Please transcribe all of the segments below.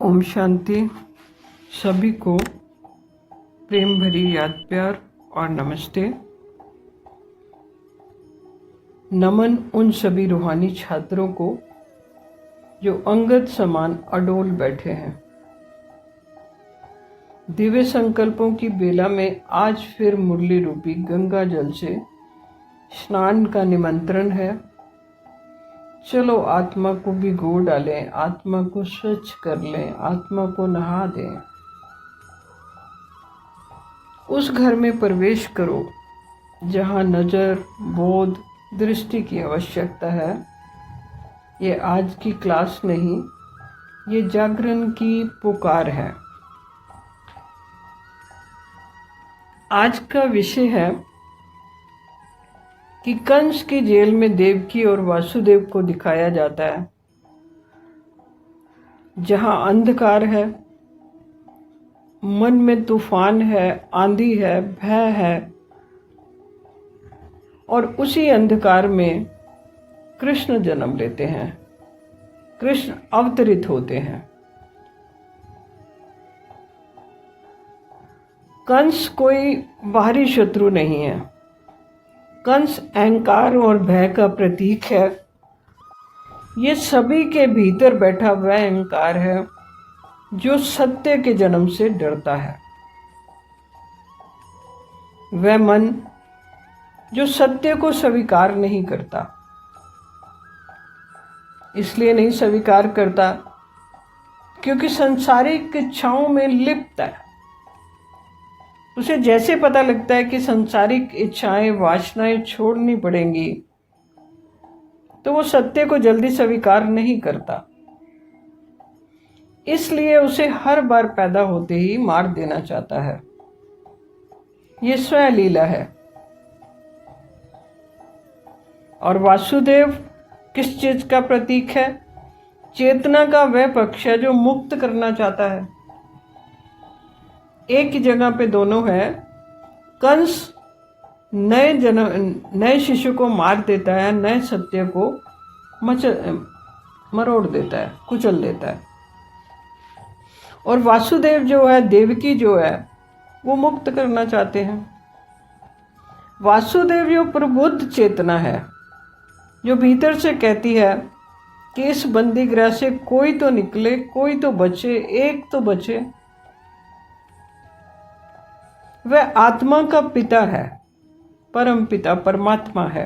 ओम शांति। सभी को प्रेम भरी याद प्यार और नमस्ते। नमन उन सभी रूहानी छात्रों को जो अंगद समान अडोल बैठे हैं। दिव्य संकल्पों की बेला में आज फिर मुरली रूपी गंगा जल से स्नान का निमंत्रण है। चलो आत्मा को भिगो डालें, आत्मा को स्वच्छ कर लें, आत्मा को नहा दें। उस घर में प्रवेश करो जहाँ नज़र, बोध, दृष्टि की आवश्यकता है। ये आज की क्लास नहीं, ये जागरण की पुकार है। आज का विषय है कि कंस की जेल में देवकी और वासुदेव को दिखाया जाता है। जहाँ अंधकार है, मन में तूफान है, आंधी है, भय है, और उसी अंधकार में कृष्ण जन्म लेते हैं, कृष्ण अवतरित होते हैं। कंस कोई बाहरी शत्रु नहीं है। कंस अहंकार और भय का प्रतीक है। ये सभी के भीतर बैठा वह अहंकार है जो सत्य के जन्म से डरता है। वह मन जो सत्य को स्वीकार नहीं करता। इसलिए नहीं स्वीकार करता क्योंकि सांसारिक इच्छाओं में लिप्त है। उसे जैसे पता लगता है कि सांसारिक इच्छाएं, वासनाएं छोड़नी पड़ेंगी, तो वो सत्य को जल्दी स्वीकार नहीं करता। इसलिए उसे हर बार पैदा होते ही मार देना चाहता है। ये स्वयं लीला है। और वासुदेव किस चीज का प्रतीक है? चेतना का वह पक्ष है जो मुक्त करना चाहता है। एक ही जगह पे दोनों है। कंस नए शिशु को मार देता है, नए सत्य को मरोड़ देता है, कुचल देता है। और वासुदेव जो है, देवकी जो है, वो मुक्त करना चाहते हैं। वासुदेव जो प्रबुद्ध चेतना है, जो भीतर से कहती है कि इस बंदी गृह से कोई तो निकले, कोई तो बचे, एक तो बचे। वह आत्मा का पिता है, परम पिता परमात्मा है,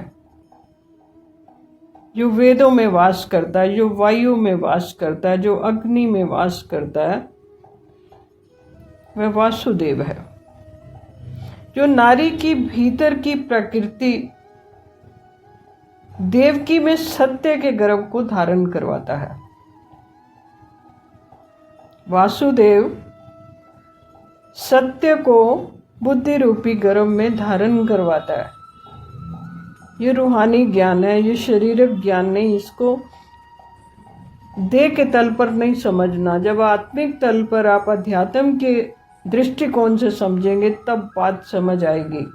जो वेदों में वास करता है, जो वायु में वास करता है, जो अग्नि में वास करता है। वह वासुदेव है जो नारी की भीतर की प्रकृति देवकी में सत्य के गर्भ को धारण करवाता है। वासुदेव सत्य को बुद्धि रूपी गर्भ में धारण करवाता है। ये रूहानी ज्ञान है, ये शारीरिक ज्ञान नहीं। इसको देह के तल पर नहीं समझना। जब आत्मिक तल पर आप अध्यात्म के दृष्टिकोण से समझेंगे तब बात समझ आएगी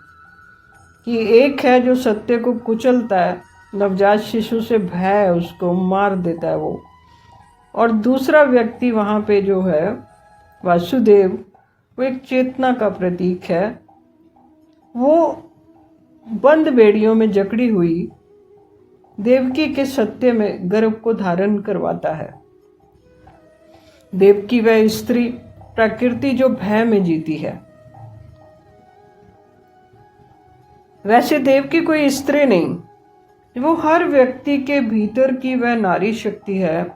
कि एक है जो सत्य को कुचलता है, नवजात शिशु से भय है, उसको मार देता है वो। और दूसरा व्यक्ति वहाँ पे जो है वासुदेव, वो एक चेतना का प्रतीक है। वो बंद बेड़ियों में जकड़ी हुई देवकी के सत्य में गर्भ को धारण करवाता है। देवकी वह स्त्री प्रकृति जो भय में जीती है। वैसे देवकी कोई स्त्री नहीं, वो हर व्यक्ति के भीतर की वह नारी शक्ति है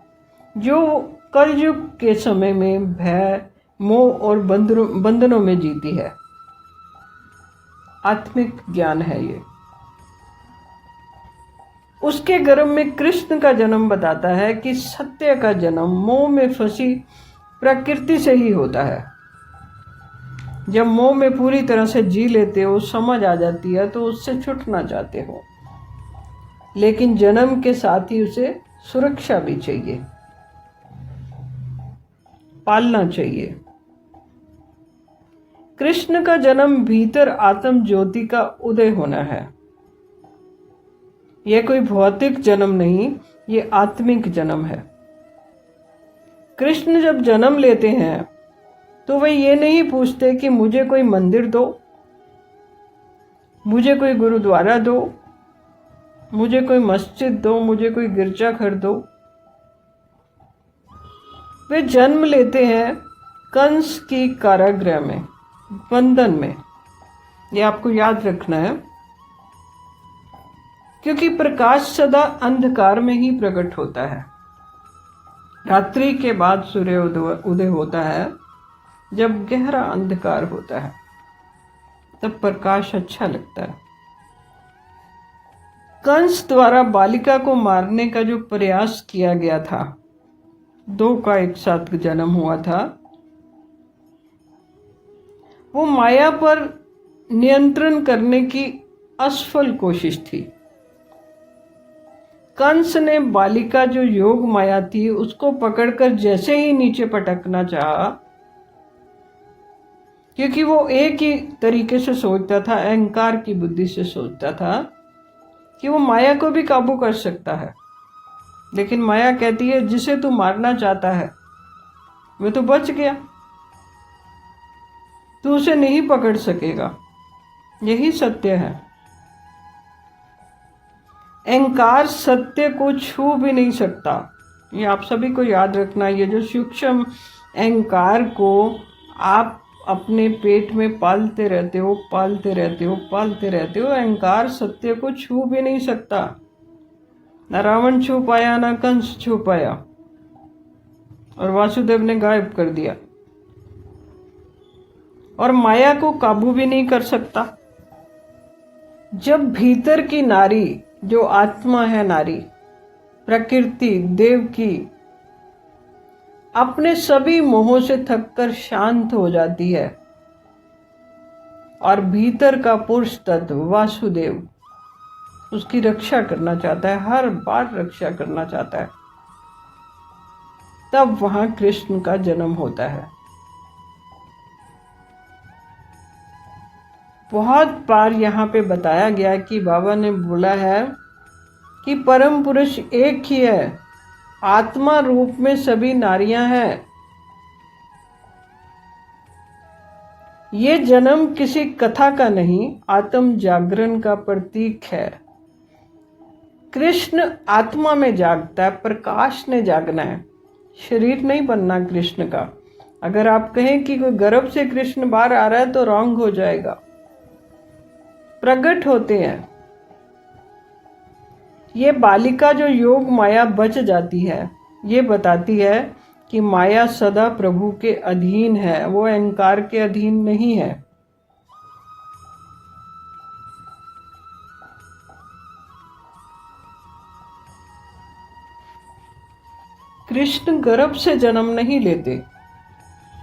जो कलयुग के समय में भय, मोह और बंधनों में जीती है। आत्मिक ज्ञान है ये। उसके गर्भ में कृष्ण का जन्म बताता है कि सत्य का जन्म मोह में फंसी प्रकृति से ही होता है। जब मोह में पूरी तरह से जी लेते हो, समझ आ जाती है, तो उससे छूटना चाहते हो। लेकिन जन्म के साथ ही उसे सुरक्षा भी चाहिए, पालना चाहिए। कृष्ण का जन्म भीतर आत्म ज्योति का उदय होना है। यह कोई भौतिक जन्म नहीं, ये आत्मिक जन्म है। कृष्ण जब जन्म लेते हैं तो वे ये नहीं पूछते कि मुझे कोई मंदिर दो, मुझे कोई गुरुद्वारा दो, मुझे कोई मस्जिद दो, मुझे कोई गिरजाघर दो। वे जन्म लेते हैं कंस की कारागृह में, बंधन में। ये आपको याद रखना है, क्योंकि प्रकाश सदा अंधकार में ही प्रकट होता है। रात्रि के बाद सूर्य उदय होता है, जब गहरा अंधकार होता है तब प्रकाश अच्छा लगता है। कंस द्वारा बालिका को मारने का जो प्रयास किया गया था, दो का एक साथ जन्म हुआ था, वो माया पर नियंत्रण करने की असफल कोशिश थी। कंस ने बालिका जो योग माया थी उसको पकड़कर जैसे ही नीचे पटकना चाहा, क्योंकि वो एक ही तरीके से सोचता था, अहंकार की बुद्धि से सोचता था कि वो माया को भी काबू कर सकता है। लेकिन माया कहती है जिसे तू मारना चाहता है वो तो बच गया, तू उसे नहीं पकड़ सकेगा। यही सत्य है। अहंकार सत्य को छू भी नहीं सकता। ये आप सभी को याद रखना। ये जो सूक्ष्म अहंकार को आप अपने पेट में पालते रहते हो, अहंकार सत्य को छू भी नहीं सकता। न रावण छू पाया, न कंस छू पाया, और वासुदेव ने गायब कर दिया। और माया को काबू भी नहीं कर सकता। जब भीतर की नारी, जो आत्मा है नारी, प्रकृति, देव की, अपने सभी मोहों से थककर शांत हो जाती है और भीतर का पुरुष तत्व वासुदेव उसकी रक्षा करना चाहता है, हर बार रक्षा करना चाहता है, तब वहां कृष्ण का जन्म होता है। बहुत बार यहाँ पे बताया गया कि बाबा ने बोला है कि परम पुरुष एक ही है, आत्मा रूप में सभी नारियां हैं। ये जन्म किसी कथा का नहीं, आत्म जागरण का प्रतीक है। कृष्ण आत्मा में जागता है, प्रकाश ने जागना है, शरीर नहीं बनना कृष्ण का। अगर आप कहें कि कोई गर्भ से कृष्ण बाहर आ रहा है तो रॉन्ग हो जाएगा। प्रकट होते हैं। ये बालिका जो योग माया बच जाती है, ये बताती है कि माया सदा प्रभु के अधीन है, वो अहंकार के अधीन नहीं है। कृष्ण गर्भ से जन्म नहीं लेते,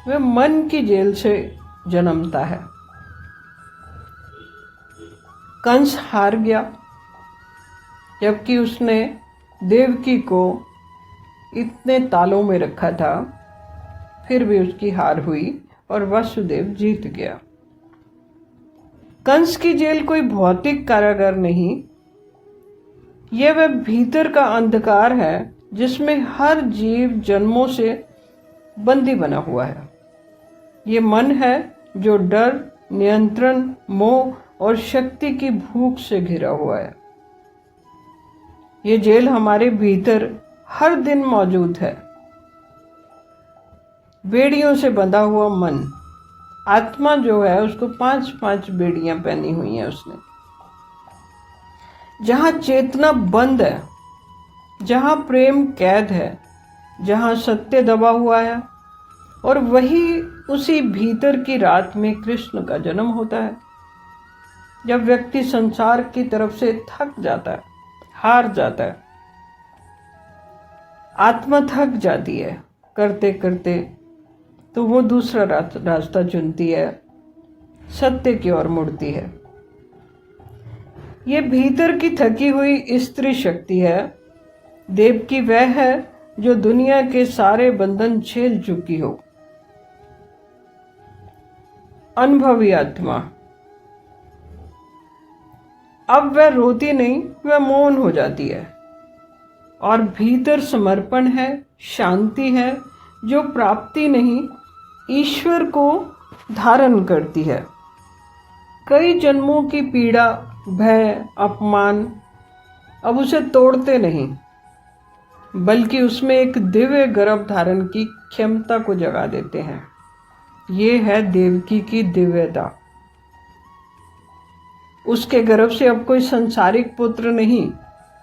वे मन की जेल से जन्मता है। कंस हार गया, जबकि उसने देवकी को इतने तालों में रखा था, फिर भी उसकी हार हुई और वासुदेव जीत गया। कंस की जेल कोई भौतिक कारागार नहीं, यह वह भीतर का अंधकार है जिसमें हर जीव जन्मों से बंदी बना हुआ है। ये मन है जो डर, नियंत्रण, मोह और शक्ति की भूख से घिरा हुआ है। ये जेल हमारे भीतर हर दिन मौजूद है। बेड़ियों से बंधा हुआ मन, आत्मा जो है उसको 5-5 बेड़ियां पहनी हुई हैं उसने। जहां चेतना बंद है, जहां प्रेम कैद है, जहां सत्य दबा हुआ है, और वही उसी भीतर की रात में कृष्ण का जन्म होता है। जब व्यक्ति संसार की तरफ से थक जाता है, हार जाता है, आत्मा थक जाती है करते करते, तो वो दूसरा रास्ता चुनती है, सत्य की ओर मुड़ती है। ये भीतर की थकी हुई स्त्री शक्ति है। देव की वह है जो दुनिया के सारे बंधन झेल चुकी हो। अनुभवी आत्मा। अब वह रोती नहीं, वह मौन हो जाती है, और भीतर समर्पण है, शांति है, जो प्राप्ति नहीं ईश्वर को धारण करती है। कई जन्मों की पीड़ा, भय, अपमान अब उसे तोड़ते नहीं, बल्कि उसमें एक दिव्य गर्भ धारण की क्षमता को जगा देते हैं। ये है देवकी की दिव्यता। उसके गर्भ से अब कोई संसारिक पुत्र नहीं,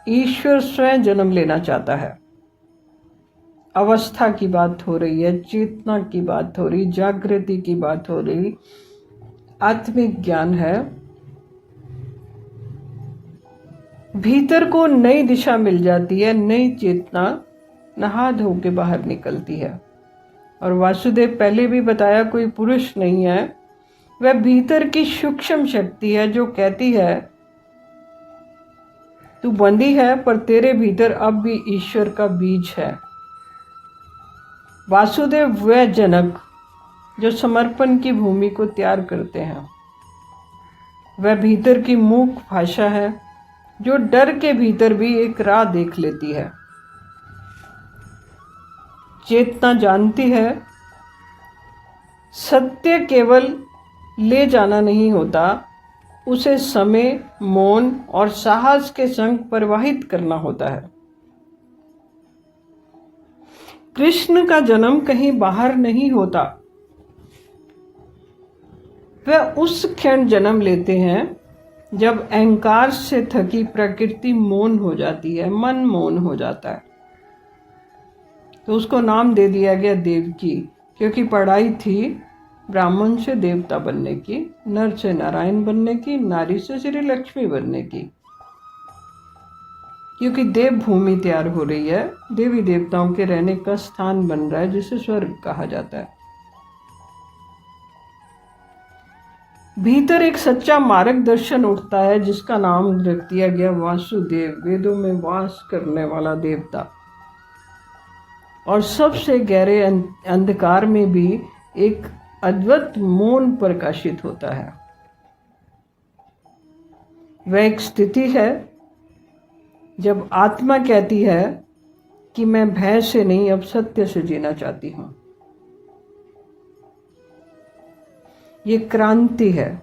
ईश्वर स्वयं जन्म लेना चाहता है। अवस्था की बात हो रही है, चेतना की बात हो रही, जागृति की बात हो रही, आत्मिक ज्ञान है। भीतर को नई दिशा मिल जाती है, नई चेतना नहा धो के बाहर निकलती है। और वासुदेव पहले भी बताया, कोई पुरुष नहीं है, वह भीतर की सूक्ष्म शक्ति है जो कहती है तू बंदी है पर तेरे भीतर अब भी ईश्वर का बीज है। वासुदेव वह जनक जो समर्पण की भूमि को तैयार करते हैं। वह भीतर की मूक भाषा है जो डर के भीतर भी एक राह देख लेती है। चेतना जानती है सत्य केवल ले जाना नहीं होता, उसे समय, मौन और साहस के संग प्रवाहित करना होता है। कृष्ण का जन्म कहीं बाहर नहीं होता, वह उस क्षण जन्म लेते हैं जब अहंकार से थकी प्रकृति मौन हो जाती है, मन मौन हो जाता है। तो उसको नाम दे दिया गया देवकी, क्योंकि पढ़ाई थी ब्राह्मण से देवता बनने की, नर से नारायण बनने की, नारी से श्री लक्ष्मी बनने की। क्योंकि देव भूमि तैयार हो रही है, देवी देवताओं के रहने का स्थान बन रहा है, जिसे स्वर्ग कहा जाता है। भीतर एक सच्चा मार्गदर्शन उठता है जिसका नाम रख दिया गया वासुदेव, वेदों में वास करने वाला देवता। और सबसे गहरे अंधकार में भी एक अद्भुत मौन प्रकाशित होता है। वह एक स्थिति है जब आत्मा कहती है कि मैं भय से नहीं, अब सत्य से जीना चाहती हूं। ये क्रांति है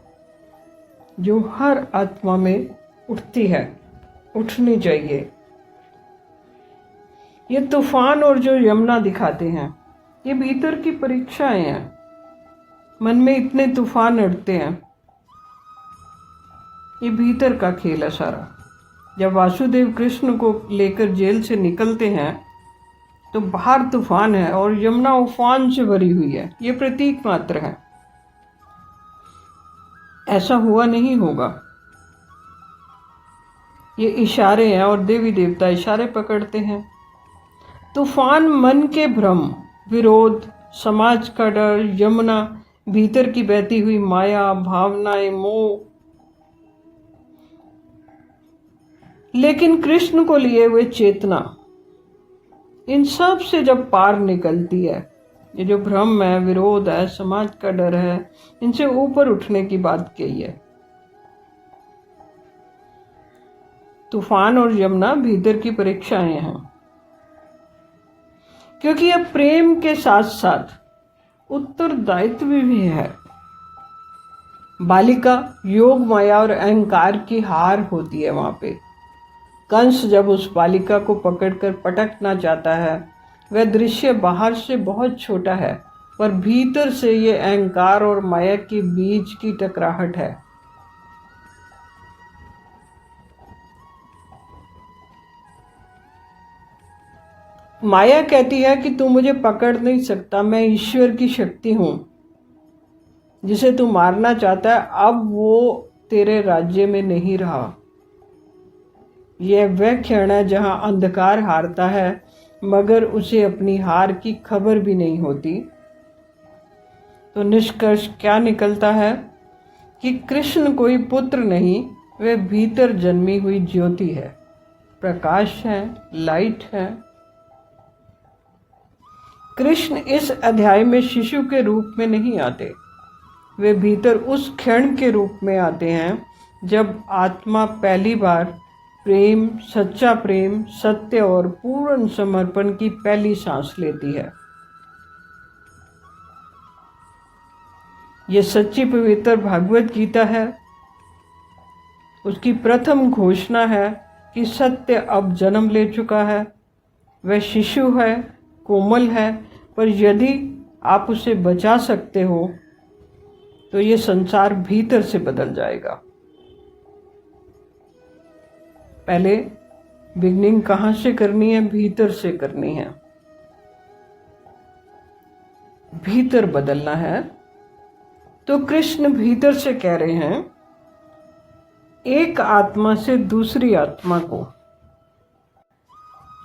जो हर आत्मा में उठती है, उठनी चाहिए। ये तूफान और जो यमुना दिखाते हैं, ये भीतर की परीक्षाएं हैं। मन में इतने तूफान उठते हैं, ये भीतर का खेल है सारा। जब वासुदेव कृष्ण को लेकर जेल से निकलते हैं तो बाहर तूफान है और यमुना उफान से भरी हुई है। ये प्रतीक मात्र है, ऐसा हुआ नहीं होगा। ये इशारे हैं और देवी देवता इशारे पकड़ते हैं। तूफान मन के भ्रम, विरोध, समाज का डर, यमुना भीतर की बहती हुई माया, भावनाएं, मोह। लेकिन कृष्ण को लिए हुए चेतना इन सब से जब पार निकलती है, ये जो भ्रम है, विरोध है, समाज का डर है, इनसे ऊपर उठने की बात कही है। तूफान और यमुना भीतर की परीक्षाएं हैं, क्योंकि अब प्रेम के साथ साथ उत्तरदायित्व भी है। बालिका योग, माया और अहंकार की हार होती है वहां पे। कंस जब उस बालिका को पकड़कर पटकना चाहता है, वह दृश्य बाहर से बहुत छोटा है, पर भीतर से ये अहंकार और माया के बीच की टकराहट है। माया कहती है कि तू मुझे पकड़ नहीं सकता, मैं ईश्वर की शक्ति हूं। जिसे तू मारना चाहता है, अब वो तेरे राज्य में नहीं रहा। यह वह क्षण है जहां अंधकार हारता है, मगर उसे अपनी हार की खबर भी नहीं होती। तो निष्कर्ष क्या निकलता है कि कृष्ण कोई पुत्र नहीं, वे भीतर जन्मी हुई ज्योति है, प्रकाश है, लाइट है। कृष्ण इस अध्याय में शिशु के रूप में नहीं आते, वे भीतर उस क्षण के रूप में आते हैं जब आत्मा पहली बार प्रेम, सच्चा प्रेम, सत्य और पूर्ण समर्पण की पहली सांस लेती है। ये सच्ची पवित्र भागवत गीता है। उसकी प्रथम घोषणा है कि सत्य अब जन्म ले चुका है। वह शिशु है, कोमल है, पर यदि आप उसे बचा सकते हो तो ये संसार भीतर से बदल जाएगा। पहले बिगनिंग कहाँ से करनी है? भीतर से करनी है। भीतर बदलना है। तो कृष्ण भीतर से कह रहे हैं, एक आत्मा से दूसरी आत्मा को।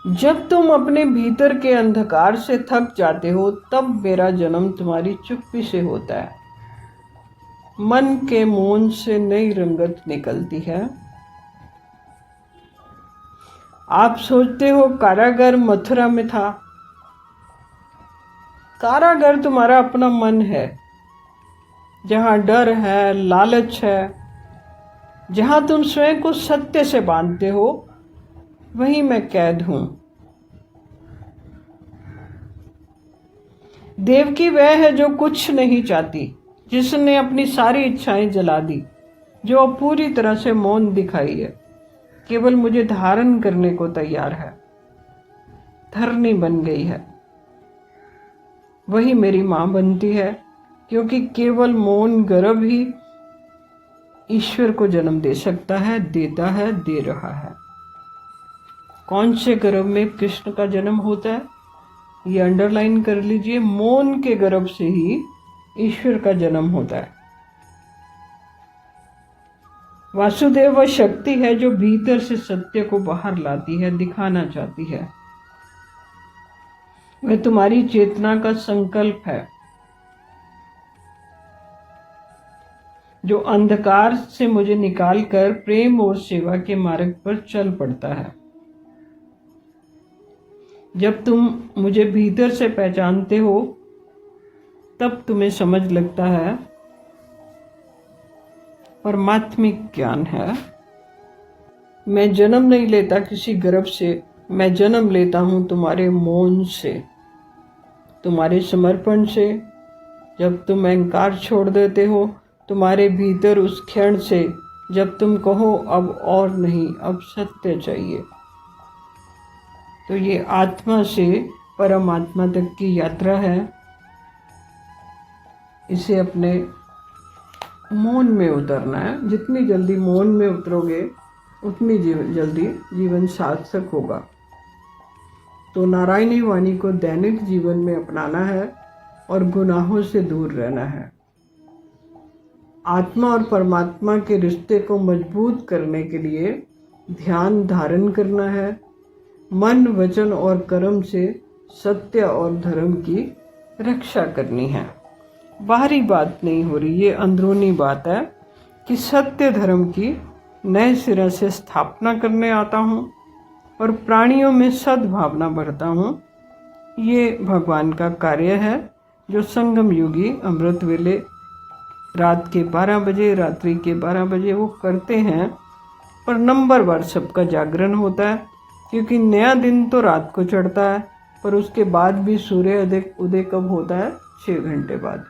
जब तुम अपने भीतर के अंधकार से थक जाते हो तब मेरा जन्म तुम्हारी चुप्पी से होता है। मन के मौन से नई रंगत निकलती है। आप सोचते हो कारागर मथुरा में था। कारागर तुम्हारा अपना मन है, जहां डर है, लालच है, जहां तुम स्वयं को सत्य से बांधते हो, वहीं मैं कैद हूं। देवकी वह है जो कुछ नहीं चाहती, जिसने अपनी सारी इच्छाएं जला दी, जो अब पूरी तरह से मौन दिखाई है, केवल मुझे धारण करने को तैयार है, धरनी बन गई है। वही मेरी मां बनती है, क्योंकि केवल मौन गर्भ ही ईश्वर को जन्म दे सकता है, देता है, दे रहा है। कौन से गर्भ में कृष्ण का जन्म होता है? ये अंडरलाइन कर लीजिए, मौन के गर्भ से ही ईश्वर का जन्म होता है। वासुदेव वह शक्ति है जो भीतर से सत्य को बाहर लाती है, दिखाना चाहती है। वह तुम्हारी चेतना का संकल्प है, जो अंधकार से मुझे निकालकर प्रेम और सेवा के मार्ग पर चल पड़ता है। जब तुम मुझे भीतर से पहचानते हो तब तुम्हें समझ लगता है परमात्मिक ज्ञान है। मैं जन्म नहीं लेता किसी गर्भ से, मैं जन्म लेता हूं तुम्हारे मौन से, तुम्हारे समर्पण से। जब तुम अहंकार छोड़ देते हो, तुम्हारे भीतर उस क्षण से, जब तुम कहो अब और नहीं, अब सत्य चाहिए। तो ये आत्मा से परमात्मा तक की यात्रा है। इसे अपने मौन में उतरना है। जितनी जल्दी मौन में उतरोगे उतनी जल्दी जीवन सार्थक होगा। तो नारायणी वाणी को दैनिक जीवन में अपनाना है और गुनाहों से दूर रहना है। आत्मा और परमात्मा के रिश्ते को मजबूत करने के लिए ध्यान धारण करना है। मन, वचन और कर्म से सत्य और धर्म की रक्षा करनी है। बाहरी बात नहीं हो रही, ये अंदरूनी बात है कि सत्य धर्म की नए सिरे से स्थापना करने आता हूँ और प्राणियों में सद्भावना बढ़ता हूँ। ये भगवान का कार्य है जो संगम युगी अमृत वेले रात के 12 बजे, रात्रि के 12 बजे वो करते हैं। पर नंबरवार सबका जागरण होता है, क्योंकि नया दिन तो रात को चढ़ता है, पर उसके बाद भी सूर्य उदय कब होता है? 6 घंटे बाद।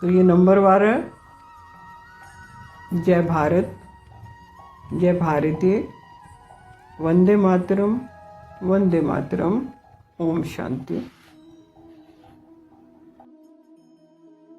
तो ये नंबरवार है। जय भारत, जय भारतीय, वंदे मातरम, वंदे मातरम, ओम शांति।